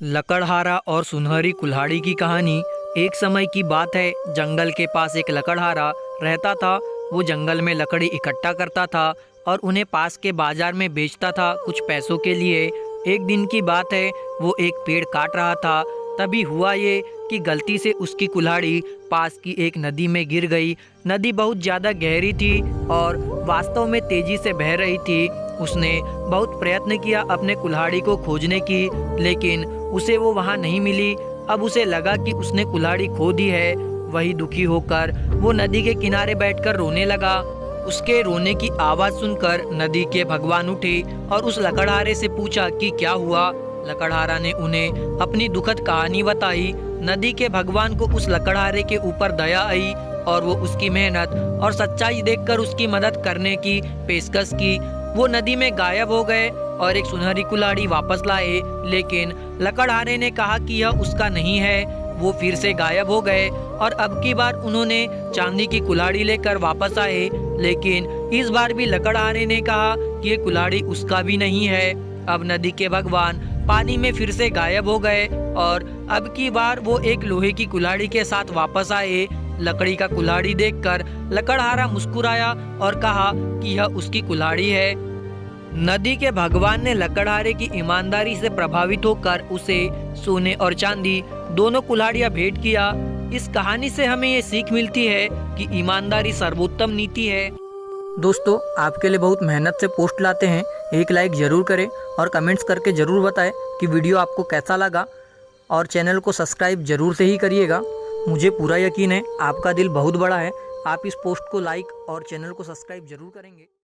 लकड़हारा और सुनहरी कुल्हाड़ी की कहानी। एक समय की बात है, जंगल के पास एक लकड़हारा रहता था। वो जंगल में लकड़ी इकट्ठा करता था और उन्हें पास के बाजार में बेचता था कुछ पैसों के लिए। एक दिन की बात है, वो एक पेड़ काट रहा था। तभी हुआ ये कि गलती से उसकी कुल्हाड़ी पास की एक नदी में गिर गई। नदी बहुत ज़्यादा गहरी थी और वास्तव में तेज़ी से बह रही थी। उसने बहुत प्रयत्न किया अपने कुल्हाड़ी को खोजने की, लेकिन उसे वो वहाँ नहीं मिली। अब उसे लगा कि उसने कुल्हाड़ी खो दी है। वही दुखी होकर वो नदी के किनारे बैठकर रोने लगा। उसके रोने की आवाज़ सुनकर नदी के भगवान उठे और उस लकड़हारे से पूछा कि क्या हुआ। लकड़हारा ने उन्हें अपनी दुखद कहानी बताई। नदी के भगवान को उस लकड़हारे के ऊपर दया आई और वो उसकी मेहनत और सच्चाई देखकर उसकी मदद करने की पेशकश की। वो नदी में गायब हो गए और एक सुनहरी कुल्हाड़ी वापस लाए, लेकिन लकड़हारे ने कहा कि यह उसका नहीं है। वो फिर से गायब हो गए और अब की बार उन्होंने चांदी की कुल्हाड़ी लेकर वापस आए, लेकिन इस बार भी लकड़हारे ने कहा कि ये कुल्हाड़ी उसका भी नहीं है। अब नदी के भगवान पानी में फिर से गायब हो गए और अब की बार वो एक लोहे की कुल्हाड़ी के साथ वापस आए। लकड़ी का कुल्हाड़ी देखकर लकड़हारा मुस्कुराया और कहा कि यह उसकी कुल्हाड़ी है। नदी के भगवान ने लकड़हारे की ईमानदारी से प्रभावित होकर उसे सोने और चांदी दोनों कुल्हाड़ियां भेंट किया। इस कहानी से हमें ये सीख मिलती है कि ईमानदारी सर्वोत्तम नीति है। दोस्तों, आपके लिए बहुत मेहनत से पोस्ट लाते हैं। एक लाइक ज़रूर करें और कमेंट्स करके ज़रूर बताएं कि वीडियो आपको कैसा लगा, और चैनल को सब्सक्राइब ज़रूर से ही करिएगा। मुझे पूरा यकीन है आपका दिल बहुत बड़ा है, आप इस पोस्ट को लाइक और चैनल को सब्सक्राइब ज़रूर करेंगे।